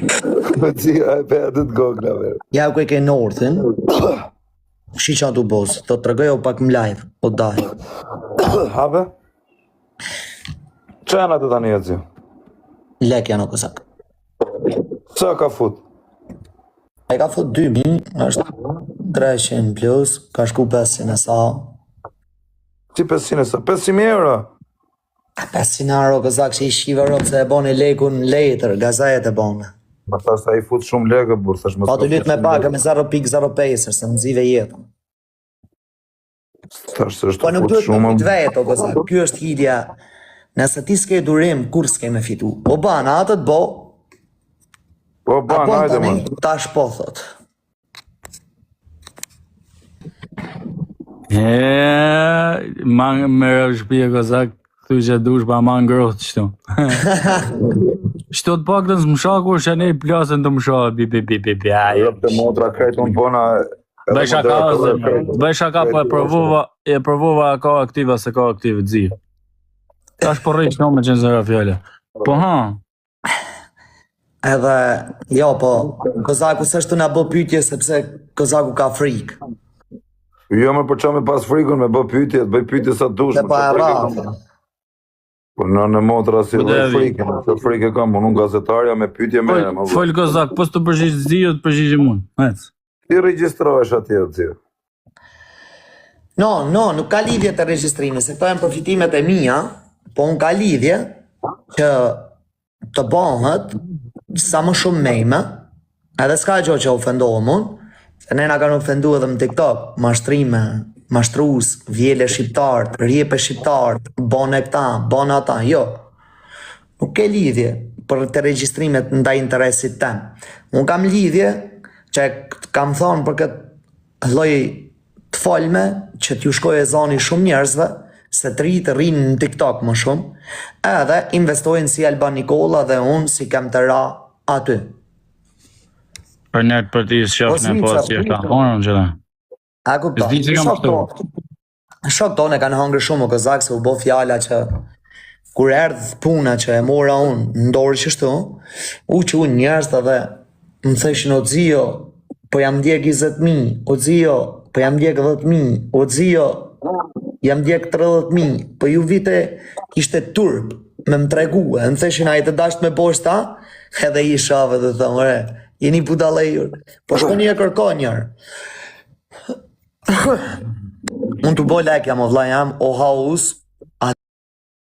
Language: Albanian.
Këtësia e pe atë të goglave. Ja ku e ke Northin. Shi që atu bos, të të regoj o pak më live, o daj. Habe? Që janë atë tani e zio? Lek janë o kësak. Sa ka fut? A i ka fut 2.000, është 300 plus, ka shku 500 e sa. Si 500 e sa? 500 euro? 500 euro kësak që i shive rop se e boni lekun letër, gazajet e bone. Më thash sa i fut shumë lekë, burë, thash më Pa të lytë me baka me 0.05, se më zive jetën. Thash se është Po nuk fut duhet me shumë. kujt vetë, o kësak, kjo është hidja. Nëse ti s'ke durim, kur s'ke me fitu? O bana, atë të bo, Po, ban, apo hajde tani, më. tash po thot. Me shpije kozak, thuj që dush pa ma ngrohtë qëtu. Shto të pak të s'mshaku, që ne i plasën të mshakë, bi. Rëp të motra krejtë unë bona. Bëj shaka, bëj shaka, po e provova ka aktiva se ka aktive të zi. Tash po rriq në me qenë zëra fjale. Po ha. Edhe, jo, po, Kozaku s'është të nga bë pyetje sepse Kozaku ka frikë. Jo me përqa me pas frikun, me bë pyetje, bëj pyetje sa dush. Dhe pa e rafë. Po në motra si dhe frikën, se frikë kam, unë gazetarja me pyetje me. Fol Kozak, po s'të përgjigj zio, të përgjigjim unë. Ti regjistrohesh atje të zio. No, nuk ka lidhje të regjistrimit, se këto janë përfitimet e mia, po unë ka lidhje që të bëhet sa më shumë mejme, edhe s'ka gjo që ofendohem unë, se ne na kanë ofendu edhe në TikTok, mashtrime, mashtrues, vjele shqiptarët, rjepe shqiptarët, bone këta, bone ata, jo. Nuk ke lidhje për të regjistrimet ndaj interesit tem. Unë kam lidhje që kam thonë për këtë lloj të folme që t'ju shkoj e zani shumë njerëzve, se të rritë rrinë në TikTok më shumë, edhe investojnë si Alban Nikola dhe unë si kam të ra aty. Për net për ti s'qafën e pas që është ahonën që da. A kupto? Shok tonë e kanë hangër shumë o Kozak se u bo fjala që kur erdhë puna që e mora unë ndorë qështu, që unë njerëz dhe më theshin o Xio, po jam ndjek 20.000, o Xio, po jam ndjek 10.000, o Xio, jam ndjek 30.000, po ju vite ishte turp me më tregue, më theshin a i të dasht me poshta, edhe i shave dhe thëmë, jeni budalejur, po shkoni e kërko njerë. Unë të bo lekja më vla jam, o haus,